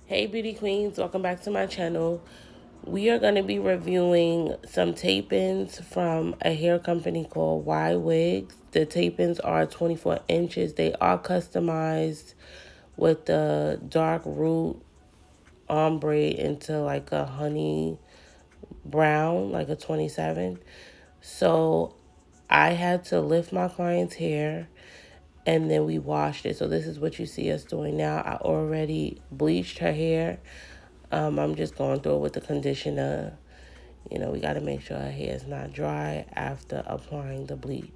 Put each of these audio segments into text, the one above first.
Hey beauty queens, welcome back to my channel. We are going to be reviewing some tape-ins from a hair company called YWigs. The tape-ins are 24 inches. They are customized with the dark root ombre into like a honey brown, like a 27. So I had to lift my client's hair and then we washed it. So this is what you see us doing now. I already bleached her hair. I'm just going through it with the conditioner. You know, we got to make sure her hair is not dry after applying the bleach.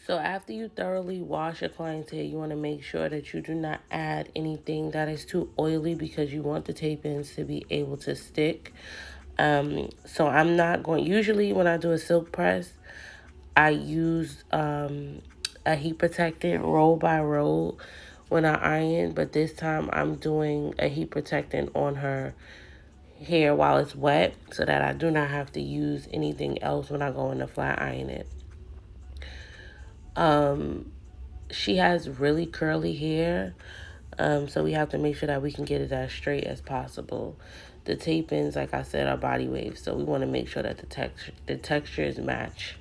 So after you thoroughly wash your client's hair, you want to make sure that you do not add anything that is too oily because you want the tape-ins to be able to stick. So I'm not going, usually when I do a silk press, I use a heat protectant roll by roll when I iron, but this time I'm doing a heat protectant on her hair while it's wet so that I do not have to use anything else when I go in to flat iron it. She has really curly hair, so we have to make sure that we can get it as straight as possible. The tape-ins, like I said, are body waves, so we want to make sure that the textures match.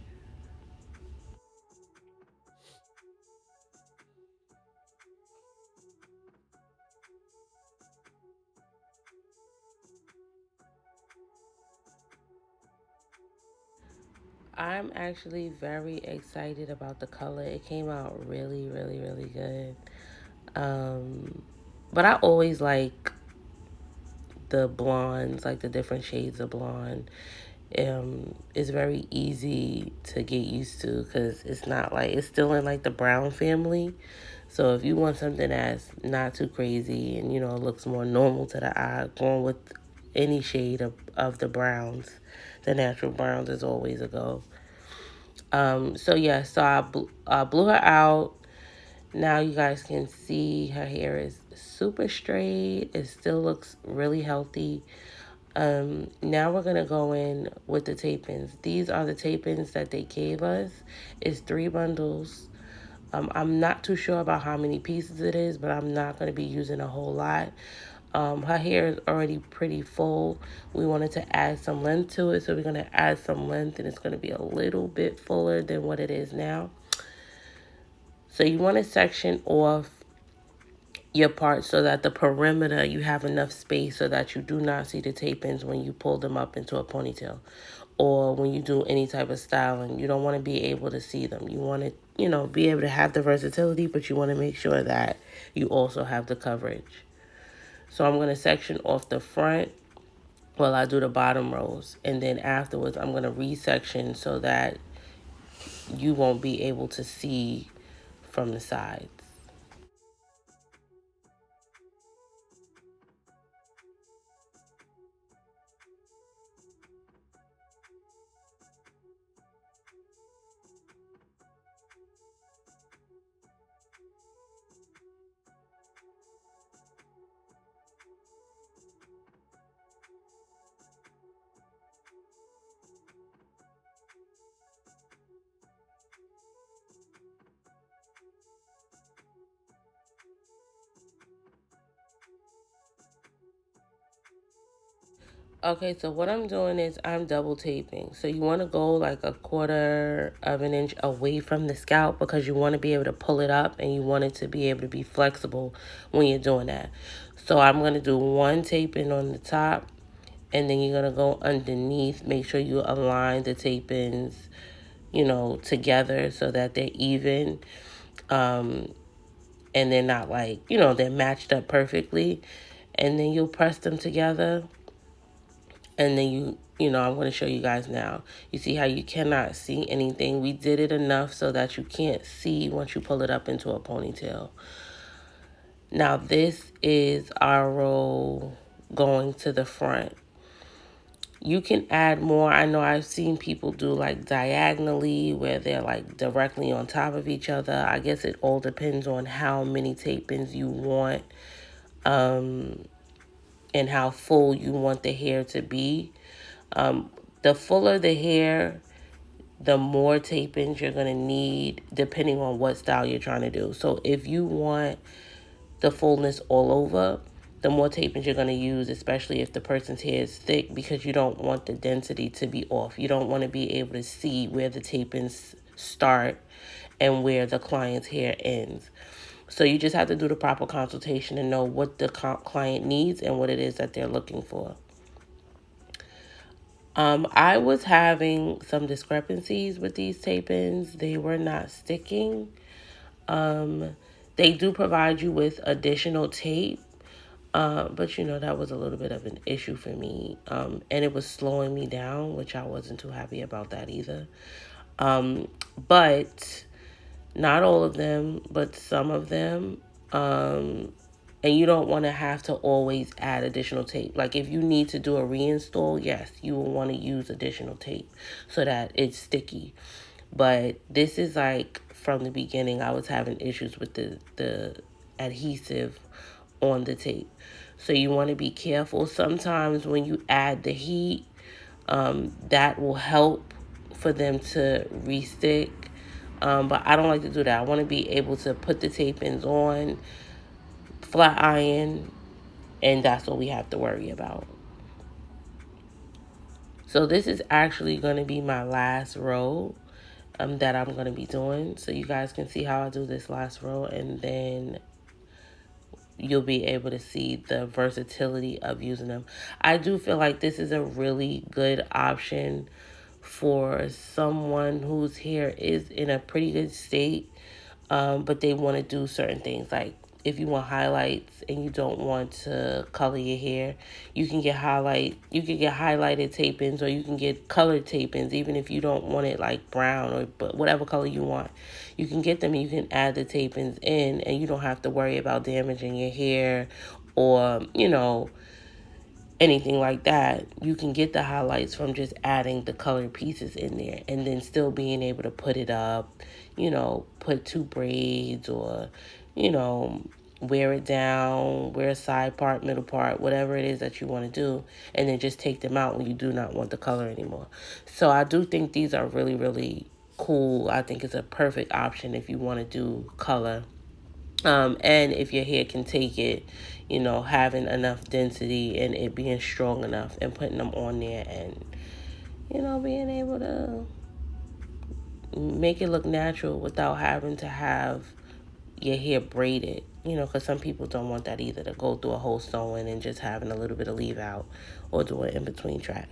I'm actually very excited about the color. It came out really, really, really good. Um, but I always like the blondes, like the different shades of blonde. It's very easy to get used to because it's not like it's still in like the brown family. So if you want something that's not too crazy and looks more normal to the eye, going with any shade of the browns. The natural browns is always a go. So yeah, so I blew her out. Now you guys can see her hair is super straight. It still looks really healthy. Now we're going to go in with the tape-ins. These are the tape-ins that they gave us. It's 3 bundles. I'm not too sure about how many pieces it is, but I'm not going to be using a whole lot. Her hair is already pretty full. We wanted to add some length to it, so we're going to add some length, and it's going to be a little bit fuller than what it is now. So you want to section off your part so that the perimeter, you have enough space so that you do not see the tape-ins when you pull them up into a ponytail, or when you do any type of styling. You don't want to be able to see them. You want to, be able to have the versatility, but you want to make sure that you also have the coverage. So I'm going to section off the front while I do the bottom rows, and then afterwards I'm going to resection so that you won't be able to see from the sides. Okay, so what I'm doing is I'm double taping. So you want to go like 1/4 inch away from the scalp, because you want to be able to pull it up and you want it to be able to be flexible when you're doing that. So I'm going to do 1 taping on the top, and then you're going to go underneath. Make sure you align the tape-ins, together so that they're even. And they're not like, they're matched up perfectly. And then you'll press them together. And then I'm going to show you guys now. You see how you cannot see anything? We did it enough so that you can't see once you pull it up into a ponytail. Now this is our row going to the front. You can add more. I know I've seen people do like diagonally, where they're like directly on top of each other. I guess it all depends on how many tape-ins you want, and how full you want the hair to be. The fuller the hair, the more tape-ins you're going to need, depending on what style you're trying to do. So if you want the fullness all over, the more tape-ins you're going to use, especially if the person's hair is thick, because you don't want the density to be off. You don't want to be able to see where the tape-ins start and where the client's hair ends. So you just have to do the proper consultation and know what the client needs and what it is that they're looking for. I was having some discrepancies with these tape-ins. They were not sticking. They do provide you with additional tape, but that was a little bit of an issue for me. And it was slowing me down, which I wasn't too happy about that either. But not all of them, but some of them. And you don't want to have to always add additional tape. Like if you need to do a reinstall, yes, you will want to use additional tape so that it's sticky. But this is like from the beginning, I was having issues with the adhesive on the tape. So you want to be careful. Sometimes when you add the heat, that will help for them to re-stick. But I don't like to do that. I want to be able to put the tape-ins on, flat iron, and that's what we have to worry about. So this is actually going to be my last row that I'm going to be doing. So you guys can see how I do this last row, and then you'll be able to see the versatility of using them. I do feel like this is a really good option for someone whose hair is in a pretty good state, but they want to do certain things. Like if you want highlights and you don't want to color your hair, you can get highlighted tape-ins, or you can get colored tape-ins, even if you don't want it like brown or but whatever color you want. You can get them and you can add the tape-ins in, and you don't have to worry about damaging your hair, or anything like that, you can get the highlights from just adding the colored pieces in there and then still being able to put it up, put two braids or, you know, wear it down, wear a side part, middle part, whatever it is that you want to do, and then just take them out when you do not want the color anymore. So I do think these are really, really cool. I think it's a perfect option if you want to do color. And if your hair can take it, having enough density and it being strong enough and putting them on there and, being able to make it look natural without having to have your hair braided, because some people don't want that either, to go through a whole sewing and just having a little bit of leave out or doing in between tracks.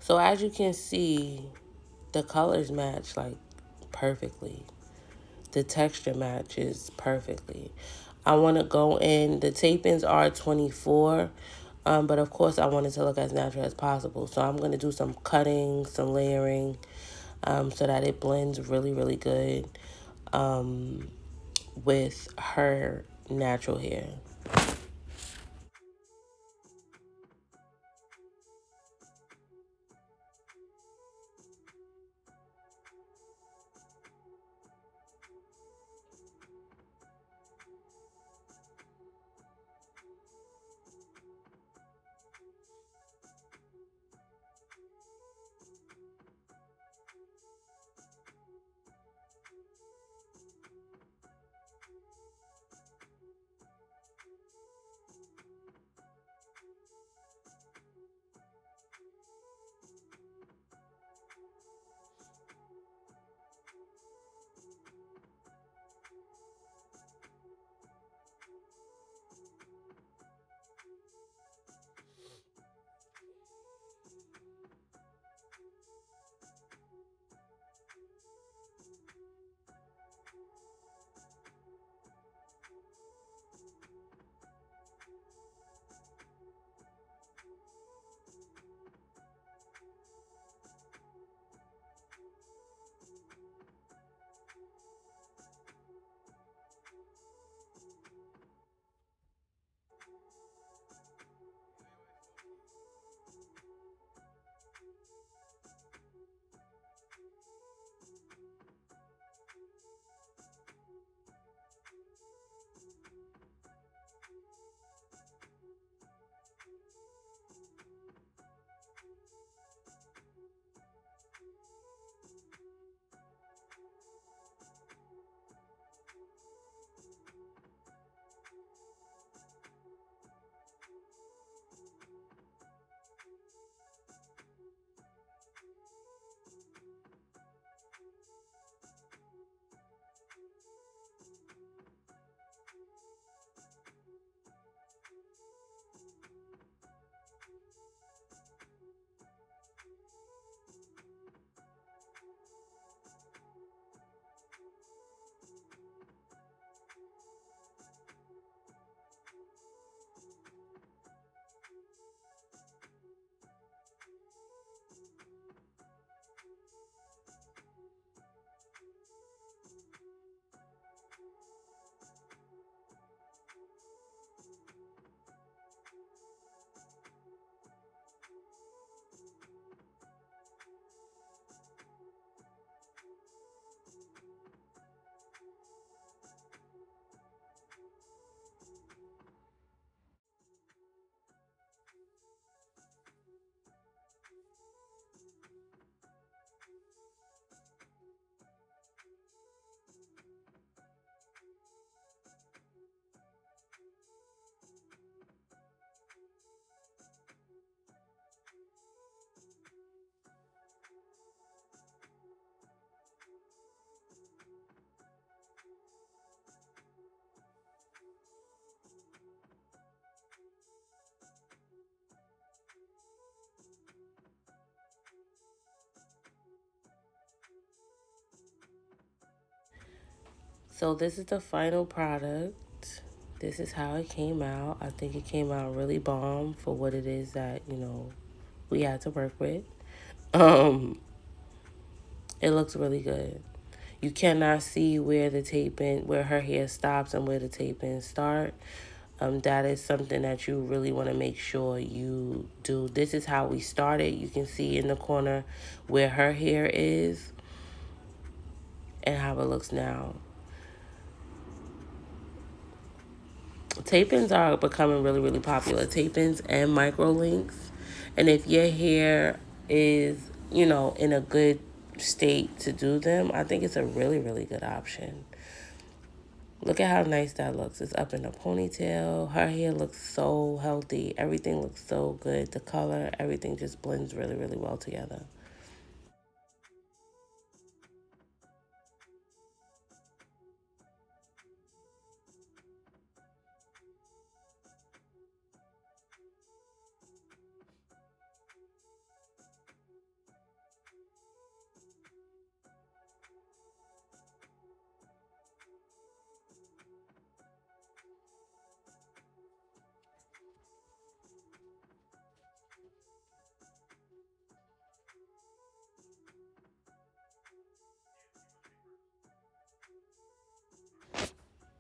So as you can see, the colors match like perfectly. The texture matches perfectly. I want to go in, the tape-ins are 24, but of course I want it to look as natural as possible. So I'm going to do some cutting, some layering, so that it blends really, really good with her natural hair. So this is the final product. This is how it came out. I think it came out really bomb for what it is that, you know, we had to work with. Um, it looks really good. You cannot see where the taping, where her hair stops and where the taping start. That is something that you really want to make sure you do. This is how we started. You can see in the corner where her hair is and how it looks now. Tape-ins are becoming really, really popular. Tape-ins and microlinks. And if your hair is, you know, in a good state to do them, I think it's a really, really good option. Look at how nice that looks. It's up in a ponytail. Her hair looks so healthy. Everything looks so good. The color, everything just blends really, really well together.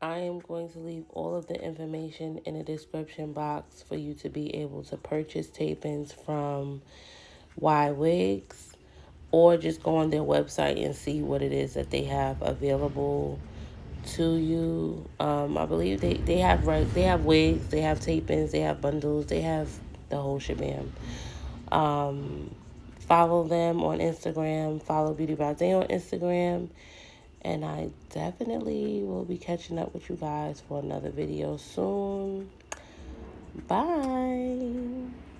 I am going to leave all of the information in the description box for you to be able to purchase tape-ins from YWigs, or just go on their website and see what it is that they have available to you. I believe they have wigs, they have tape-ins, they have bundles, they have the whole shabam. Follow them on Instagram. Follow Beauty by Day on Instagram. And I definitely will be catching up with you guys for another video soon. Bye.